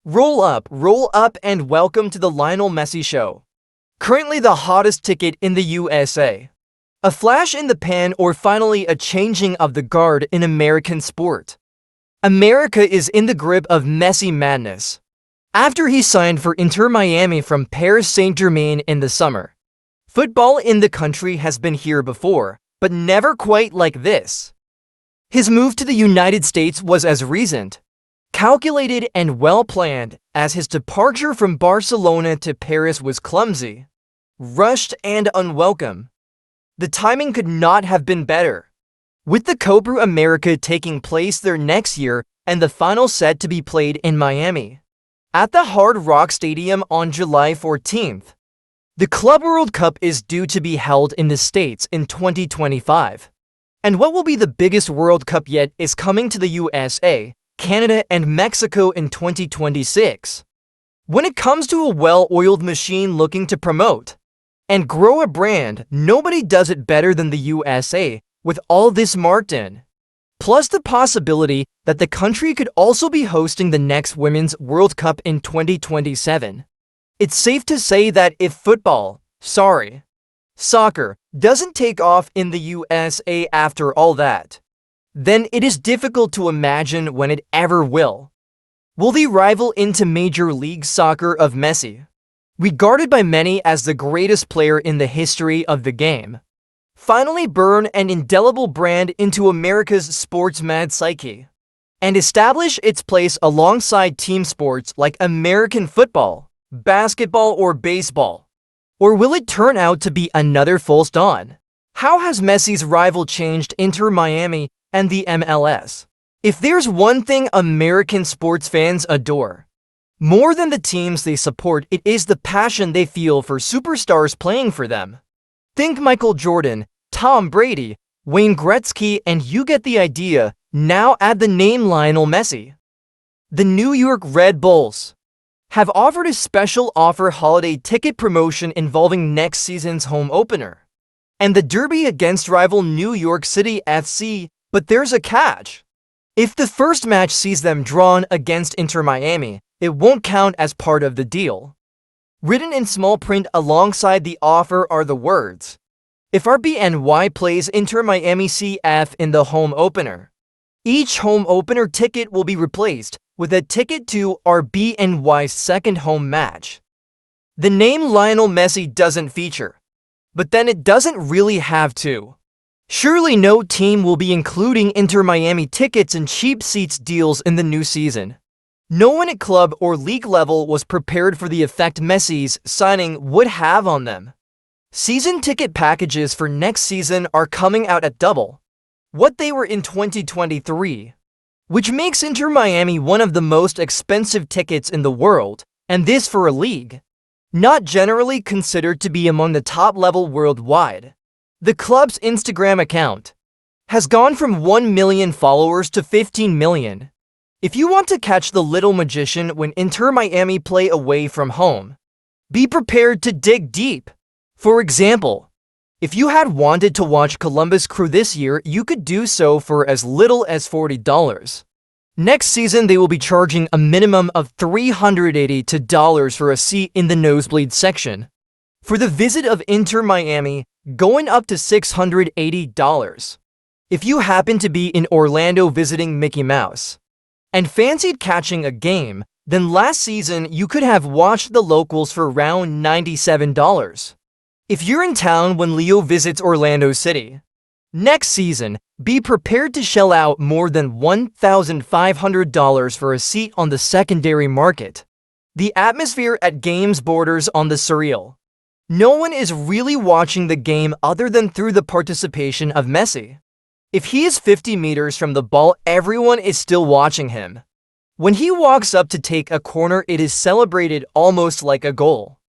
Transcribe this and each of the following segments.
Roll up, and welcome to the Lionel Messi Show. Currently the hottest ticket in the USA. A flash in the pan or finally a changing of the guard in American sport. America is in the grip of Messi madness. After he signed for Inter Miami from Paris St-Germain in the summer. Football in the country has been here before, but never quite like this. His move to the United States was as recent, calculated and well-planned as his departure from Barcelona to Paris was clumsy, rushed and unwelcome. The timing could not have been better. With the Copa America taking place there next year and the final set to be played in Miami, at the Hard Rock Stadium on July 14th. The Club World Cup is due to be held in the States in 2025. And what will be the biggest World Cup yet is coming to the USA, Canada, and Mexico in 2026. When it comes to a well-oiled machine looking to promote and grow a brand, nobody does it better than the USA with all this marked in. Plus the possibility that the country could also be hosting the next Women's World Cup in 2027. It's safe to say that if soccer, doesn't take off in the USA after all that, then it is difficult to imagine when it ever will. Will they rival into Major League Soccer of Messi, regarded by many as the greatest player in the history of the game, finally burn an indelible brand into America's sports-mad psyche, and establish its place alongside team sports like American football, basketball, or baseball? Or will it turn out to be another false dawn? How has Messi's rival changed Inter Miami and the MLS? If there's one thing American sports fans adore, more than the teams they support, it is the passion they feel for superstars playing for them. Think Michael Jordan, Tom Brady, Wayne Gretzky, and you get the idea. Now add the name Lionel Messi. The New York Red Bulls have offered a special offer holiday ticket promotion involving next season's home opener and the derby against rival New York City FC, but there's a catch. If the first match sees them drawn against Inter Miami, it won't count as part of the deal. Written in small print alongside the offer are the words, if RBNY plays Inter Miami CF in the home opener, each home opener ticket will be replaced with a ticket to RBNY's second home match. The name Lionel Messi doesn't feature, but then it doesn't really have to. Surely no team will be including Inter Miami tickets and cheap seats deals in the new season. No one at club or league level was prepared for the effect Messi's signing would have on them. Season ticket packages for next season are coming out at double what they were in 2023. Which makes Inter Miami one of the most expensive tickets in the world, and this for a league not generally considered to be among the top level worldwide. The club's Instagram account has gone from 1 million followers to 15 million. If you want to catch the little magician when Inter Miami play away from home, be prepared to dig deep. For example, if you had wanted to watch Columbus Crew this year, you could do so for as little as $40. Next season, they will be charging a minimum of $380 for a seat in the nosebleed section. For the visit of Inter Miami, going up to $680. If you happen to be in Orlando visiting Mickey Mouse and fancied catching a game, then last season you could have watched the locals for around $97. If you're in town when Leo visits Orlando City next season, be prepared to shell out more than $1,500 for a seat on the secondary market. The atmosphere at games borders on the surreal. No one is really watching the game other than through the participation of Messi. If he is 50 meters from the ball, everyone is still watching him. When he walks up to take a corner, it is celebrated almost like a goal.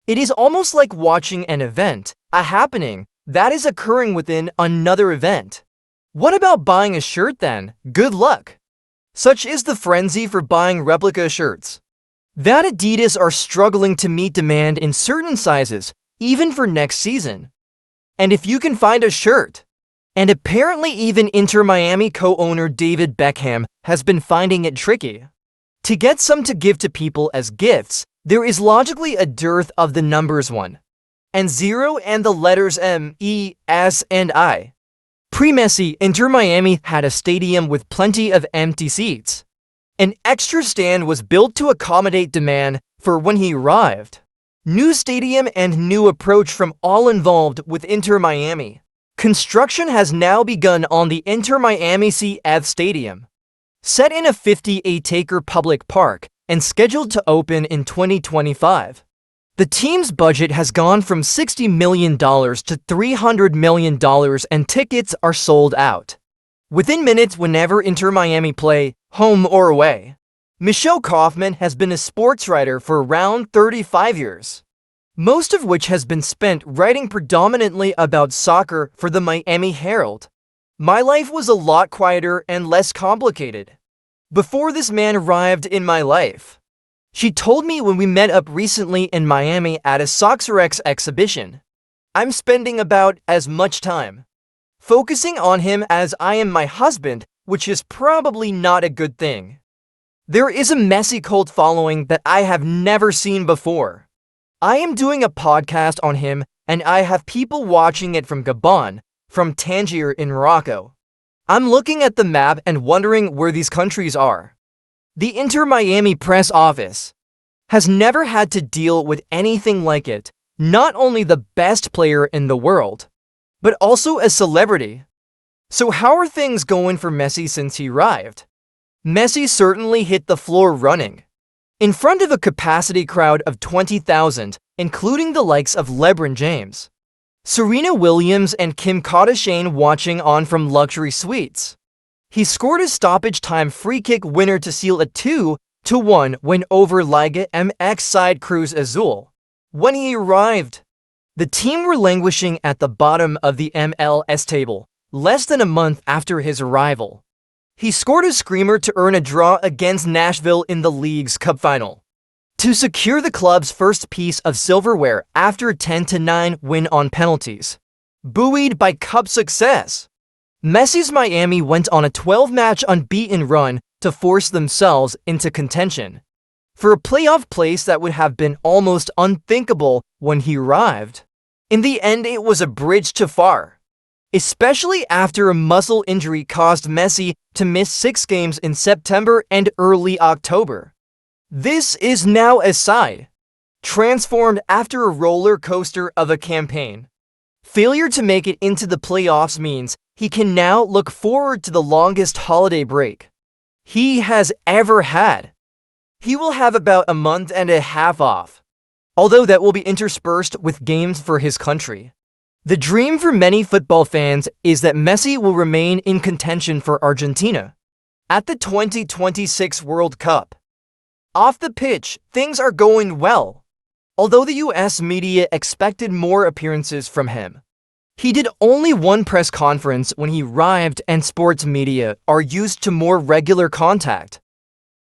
It is almost like watching an event, a happening, that is occurring within another event. What about buying a shirt then? Good luck. Such is the frenzy for buying replica shirts that Adidas are struggling to meet demand in certain sizes, even for next season. And if you can find a shirt, and apparently even Inter Miami co-owner David Beckham has been finding it tricky. To get some to give to people as gifts, there is logically a dearth of the numbers 1 and 0 and the letters M, E, S, and I. Pre-Messi, Inter Miami had a stadium with plenty of empty seats. An extra stand was built to accommodate demand for when he arrived. New stadium and new approach from all involved with Inter Miami. Construction has now begun on the Inter Miami CF Stadium. Set in a 58-acre public park and scheduled to open in 2025. The team's budget has gone from $60 million to $300 million and tickets are sold out within minutes whenever Inter Miami play, home or away. Michelle Kaufman has been a sports writer for around 35 years, most of which has been spent writing predominantly about soccer for the Miami Herald. My life was a lot quieter and less complicated before this man arrived in my life. She told me when we met up recently in Miami at a Soxerex exhibition. I'm spending about as much time focusing on him as I am my husband, which is probably not a good thing. There is a Messi cult following that I have never seen before. I am doing a podcast on him and I have people watching it from Gabon, from Tangier in Morocco. I'm looking at the map and wondering where these countries are. The Inter Miami press office has never had to deal with anything like it, not only the best player in the world, but also a celebrity. So how are things going for Messi since he arrived? Messi certainly hit the floor running. In front of a capacity crowd of 20,000, including the likes of LeBron James, Serena Williams and Kim Kardashian watching on from luxury suites. He scored a stoppage time free kick winner to seal a 2-1 win over Liga MX side Cruz Azul. When he arrived, the team were languishing at the bottom of the MLS table, less than a month after his arrival. He scored a screamer to earn a draw against Nashville in the league's cup final, to secure the club's first piece of silverware after a 10-9 win on penalties. Buoyed by cup success, Messi's Miami went on a 12-match unbeaten run to force themselves into contention for a playoff place that would have been almost unthinkable when he arrived. In the end, it was a bridge too far, especially after a muscle injury caused Messi to miss 6 games in September and early October. This is now a side transformed after a roller coaster of a campaign. Failure to make it into the playoffs means he can now look forward to the longest holiday break he has ever had. He will have about a month and a half off, although that will be interspersed with games for his country. The dream for many football fans is that Messi will remain in contention for Argentina at the 2026 World Cup. Off the pitch, things are going well, although the US media expected more appearances from him. He did only one press conference when he arrived, and sports media are used to more regular contact.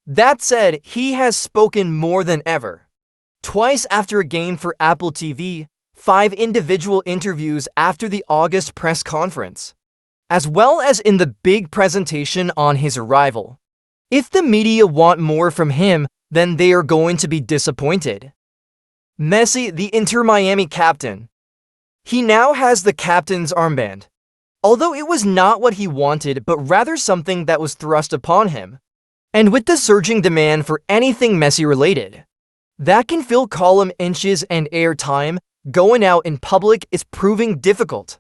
That said, he has spoken more than ever. Twice after a game for Apple TV, 5 individual interviews after the August press conference, as well as in the big presentation on his arrival. If the media want more from him, then they are going to be disappointed. Messi, the Inter Miami captain. He now has the captain's armband, although it was not what he wanted but rather something that was thrust upon him. And with the surging demand for anything Messi related that can fill column inches and air time, going out in public is proving difficult.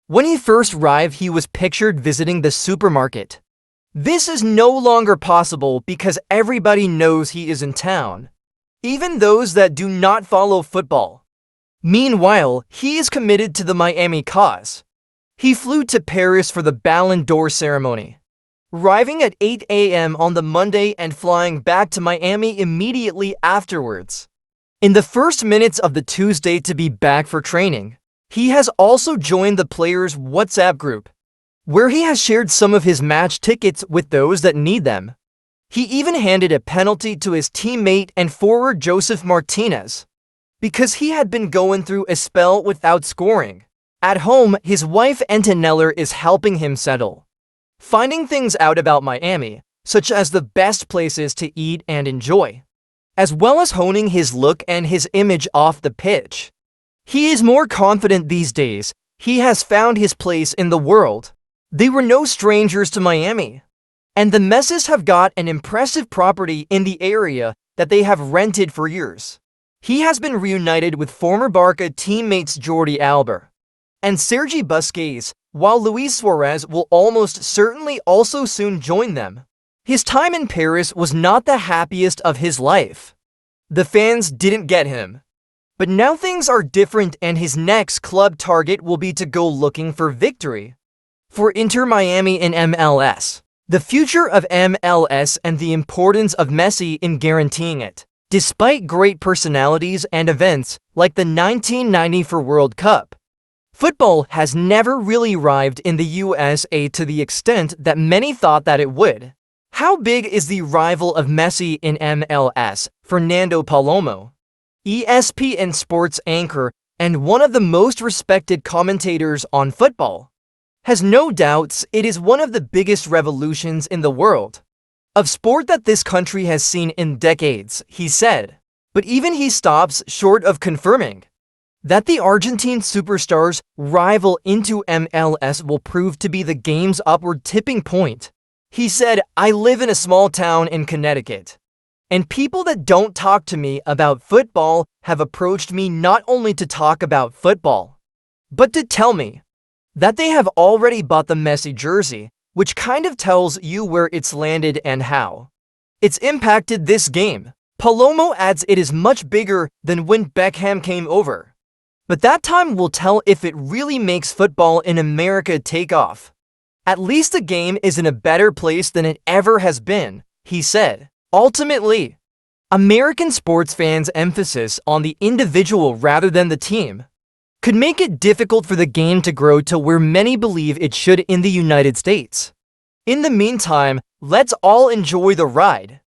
When he first arrived, he was pictured visiting the supermarket. This is no longer possible because everybody knows he is in town, even those that do not follow football. Meanwhile, he is committed to the Miami cause. He flew to Paris for the Ballon d'Or ceremony, arriving at 8 a.m. on the Monday and flying back to Miami immediately afterwards. In the first minutes of the Tuesday to be back for training, he has also joined the players' WhatsApp group, where he has shared some of his match tickets with those that need them. He even handed a penalty to his teammate and forward Joseph Martinez, because he had been going through a spell without scoring. At home, his wife Antonella is helping him settle, finding things out about Miami, such as the best places to eat and enjoy, as well as honing his look and his image off the pitch. He is more confident these days. He has found his place in the world. They were no strangers to Miami. And the Messis have got an impressive property in the area that they have rented for years. He has been reunited with former Barca teammates Jordi Alba and Sergi Busquets, while Luis Suarez will almost certainly also soon join them. His time in Paris was not the happiest of his life. The fans didn't get him. But now things are different, and his next club target will be to go looking for victory for Inter Miami in MLS. The future of MLS and the importance of Messi in guaranteeing it. Despite great personalities and events like the 1994 World Cup, football has never really arrived in the USA to the extent that many thought that it would. How big is the rival of Messi in MLS? Fernando Palomo, ESPN sports anchor and one of the most respected commentators on football, has no doubts it is one of the biggest revolutions in the world of sport that this country has seen in decades, he said. But even he stops short of confirming that the Argentine superstars' rival into MLS will prove to be the game's upward tipping point. He said, "I live in a small town in Connecticut, and people that don't talk to me about football have approached me not only to talk about football, but to tell me that they have already bought the Messi jersey, which kind of tells you where it's landed and how it's impacted this game." Palomo adds it is much bigger than when Beckham came over. But that time will tell if it really makes football in America take off. At least the game is in a better place than it ever has been, he said. Ultimately, American sports fans' emphasis on the individual rather than the team could make it difficult for the game to grow to where many believe it should in the United States. In the meantime, let's all enjoy the ride.